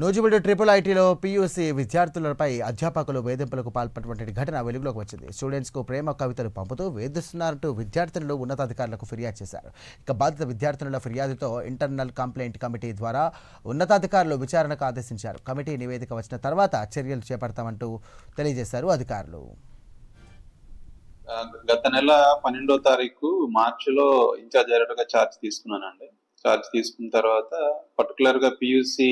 Nuzvid triple ఐటీలో PUC విద్యార్థులపై అధ్యాపకులు వేధింపులకు పాల్పడినటువంటి ఘటన వెలుగులోకి వచ్చింది. స్టూడెంట్స్కు ప్రేమ కవితలు పంపుతూ వేధిస్తున్నారంటూ విద్యార్థులు ఉన్నతాధికారులకు ఫిర్యాదు చేశారు. ఇక బాధిత విద్యార్థుల ఫిర్యాదుతో ఇంటర్నల్ కంప్లైంట్ కమిటీ ద్వారా ఉన్నతాధికారులు విచారణకు ఆదేశించారు. కమిటీ నివేదిక వచ్చిన తర్వాత చర్యలు చేపడతామంటూ తెలియజేశారు అధికారులు. గత నెల 12వ తారీఖు మార్చిలో ఇన్ఛార్జ్ డైరెక్టర్గా ఛార్జ్ తీసుకున్నానండి. ఛార్జ్ తీసుకున్న తర్వాత పర్టికులర్ గా పీయూసీ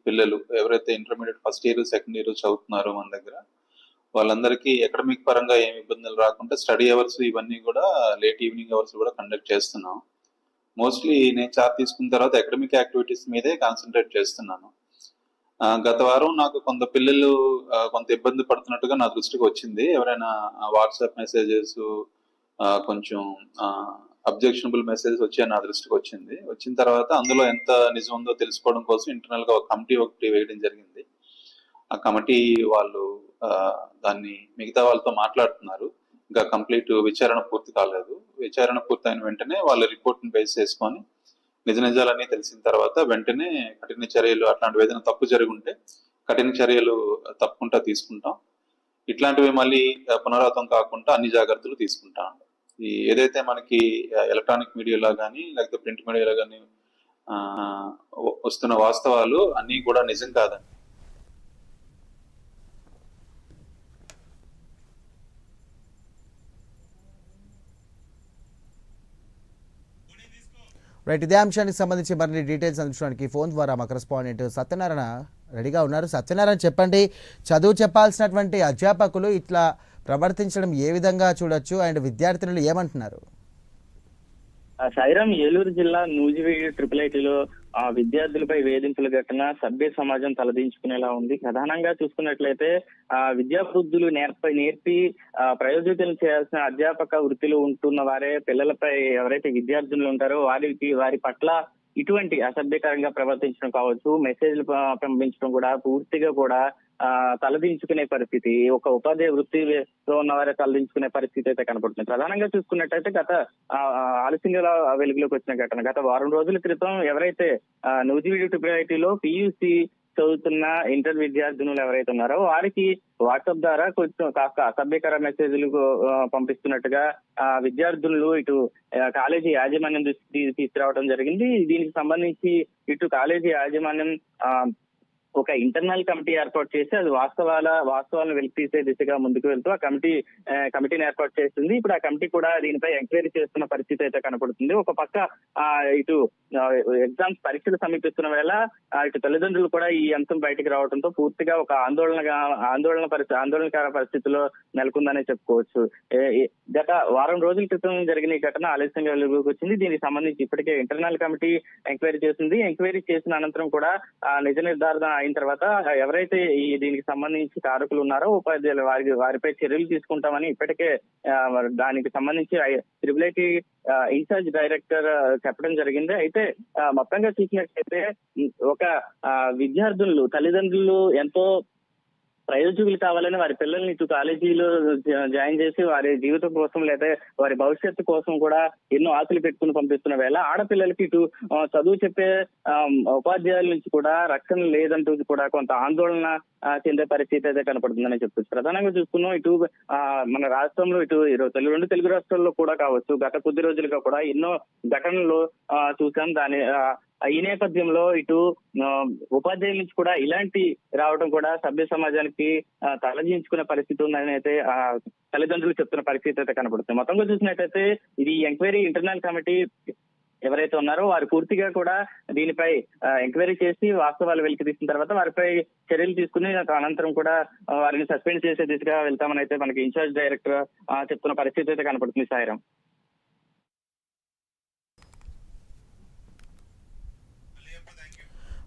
పిల్లలు ఎవరైతే intermediate first year second year చదువుతున్నారో మన దగ్గర వాళ్ళందరికీ అకాడమిక్ పరంగా ఏమి ఇబ్బందులు రాకుండా స్టడీ అవర్స్ ఇవన్నీ కూడా లేట్ ఈవినింగ్ అవర్స్ కూడా కండక్ట్ చేస్తున్నాం. మోస్ట్లీ నేను ఛార్జ్ తీసుకున్న తర్వాత అకాడమిక్ యాక్టివిటీస్ మీదే కాన్సన్ట్రేట్ చేస్తున్నాను. గత వారం నాకు కొంత పిల్లలు కొంత ఇబ్బంది పడుతున్నట్టుగా నా దృష్టికి వచ్చింది. ఎవరైనా వాట్సాప్ మెసేజెస్ కొంచెం అబ్జెక్షనబుల్ మెసేజెస్ వచ్చాయని నా దృష్టికి వచ్చింది. వచ్చిన తర్వాత అందులో ఎంత నిజం ఉందో తెలుసుకోవడం కోసం ఇంటర్నల్ గా ఒక కమిటీ ఒకటి వేయడం జరిగింది. ఆ కమిటీ వాళ్ళు దాన్ని మిగతా వాళ్ళతో మాట్లాడుతున్నారు. ఇంకా కంప్లీట్ విచారణ పూర్తి కాలేదు. విచారణ పూర్తయిన వెంటనే వాళ్ళ రిపోర్ట్ని బేస్ చేసుకొని నిజ నిజాలన్నీ తెలిసిన తర్వాత వెంటనే కఠిన చర్యలు, అట్లాంటివి ఏదైనా తప్పు జరుగుంటే కఠిన చర్యలు తప్పకుండా తీసుకుంటాం. ఇట్లాంటివి మళ్ళీ పునరావృతం కాకుండా అన్ని జాగ్రత్తలు తీసుకుంటాం. ఈ ఏదైతే మనకి ఎలక్ట్రానిక్ మీడియాలో కానీ లేకపోతే ప్రింట్ మీడియాలో కానీ వస్తున్న వాస్తవాలు అన్నీ కూడా నిజం కాదండి. రైట్, ఇదే అంశానికి సంబంధించి మరిన్ని డీటెయిల్స్ అందించడానికి ఫోన్ ద్వారా మా కరెస్పాండెంట్ సత్యనారాయణ రెడీగా ఉన్నారు. సత్యనారాయణ, చెప్పండి, చదువు చెప్పాల్సినటువంటి అధ్యాపకులు ఇట్లా ప్రవర్తించడం ఏ విధంగా చూడొచ్చు అండ్ విద్యార్థులు ఏమంటున్నారు? సాయిరాం, ఏలూరు జిల్లా నూజివీడు ట్రిపుల్ ఐటీలో విద్యార్థులపై వేధింపుల ఘటన సభ్య సమాజం తలదించుకునేలా ఉంది. ప్రధానంగా చూసుకున్నట్లయితే విద్యా బుద్ధులు నేర్పి ప్రయోజకులు చేయాల్సిన అధ్యాపక వృత్తిలో ఉంటున్న వారే పిల్లలపై ఎవరైతే విద్యార్థులు ఉంటారో వారి పట్ల ఇటువంటి అసభ్యకరంగా ప్రవర్తించడం కావచ్చు, మెసేజ్లు పంపించడం కూడా పూర్తిగా కూడా తలదించుకునే పరిస్థితి, ఒక ఉపాధ్యాయ వృత్తిలో ఉన్న వారే తలదించుకునే పరిస్థితి అయితే కనపడుతుంది. ప్రధానంగా చూసుకున్నట్టయితే గత ఆలస్యంగా వెలుగులోకి వచ్చిన ఘటన గత వారం రోజుల క్రితం ఎవరైతే నూజివీడు ట్రిపుల్ ఐటీలో పీయూసీ చదువుతున్న ఇంటర్ విద్యార్థినులు ఎవరైతే ఉన్నారో వారికి వాట్సాప్ ద్వారా కొంచెం కాస్త అసభ్యకర మెసేజ్లు పంపిస్తున్నట్టుగా విద్యార్థులు ఇటు కాలేజీ యాజమాన్యం తీసుకురావడం జరిగింది. దీనికి సంబంధించి ఇటు కాలేజీ యాజమాన్యం ఒక ఇంటర్నల్ కమిటీ ఏర్పాటు చేసి అది వాస్తవాలను వెలికితీసే దిశగా ముందుకు వెళ్తూ ఆ కమిటీని ఏర్పాటు చేస్తుంది. ఇప్పుడు ఆ కమిటీ కూడా దీనిపై ఎంక్వైరీ చేస్తున్న పరిస్థితి అయితే కనపడుతుంది. ఒక పక్క ఇటు ఎగ్జామ్స్ పరీక్షలు సమీపిస్తున్న వేళ ఇటు తల్లిదండ్రులు కూడా ఈ అంశం బయటకు రావడంతో పూర్తిగా ఒక ఆందోళనకర పరిస్థితిలో నెలకొందనే చెప్పుకోవచ్చు. గత వారం రోజుల క్రితం జరిగిన ఈ ఘటన ఆలస్యంగా వెలుగులోకి వచ్చింది. దీనికి సంబంధించి ఇప్పటికే ఇంటర్నల్ కమిటీ ఎంక్వైరీ చేసింది. ఎంక్వైరీ చేసిన అనంతరం కూడా నిజ నిర్ధారణ అయిన తర్వాత ఎవరైతే దీనికి సంబంధించి కారకులు ఉన్నారో ఉపాధ్యాయులు వారిపై చర్యలు తీసుకుంటామని ఇప్పటికే దానికి సంబంధించి ట్రిపుల్ ఐటీ ఇన్ఛార్జ్ డైరెక్టర్ చెప్పడం జరిగింది. అయితే మొత్తంగా చూసినట్లయితే ఒక విద్యార్థులు తల్లిదండ్రులు ఎంతో ప్రయోజకులు కావాలని వారి పిల్లల్ని ఇటు కాలేజీలో జాయిన్ చేసి వారి జీవితం కోసం లేదా వారి భవిష్యత్తు కోసం కూడా ఎన్నో ఆశలు పెట్టుకుని పంపిస్తున్న వేళ ఆడపిల్లలకి ఇటు చదువు చెప్పే ఉపాధ్యాయుల నుంచి కూడా రక్షణ లేదంటూ కూడా కొంత ఆందోళన చెందే పరిస్థితి అయితే కనపడుతుందని చెప్తుంది. ప్రధానంగా చూసుకున్నాం ఇటు మన రాష్ట్రంలో ఇటు రెండు తెలుగు రాష్ట్రాల్లో కూడా కావచ్చు గత కొద్ది రోజులుగా కూడా ఎన్నో ఘటనలు చూసాం. ఈ నేపథ్యంలో ఇటు ఉపాధ్యాయుల నుంచి కూడా ఇలాంటి రావడం కూడా సభ్య సమాజానికి తలదించుకునే పరిస్థితి ఉందని అయితే తల్లిదండ్రులు చెప్తున్న పరిస్థితి అయితే కనబడుతుంది. మొత్తంగా చూసినట్టయితే ఇది ఎంక్వైరీ ఇంటర్నల్ కమిటీ ఎవరైతే ఉన్నారో వారు పూర్తిగా కూడా దీనిపై ఎంక్వైరీ చేసి వాస్తవాలు వెలికి తీసిన తర్వాత వారిపై చర్యలు తీసుకుని అనంతరం కూడా వారిని సస్పెండ్ చేసే దిశగా వెళ్తామని అయితే మనకి ఇన్ఛార్జ్ డైరెక్టర్ చెప్తున్న పరిస్థితి అయితే కనపడుతుంది. సాయిరాం.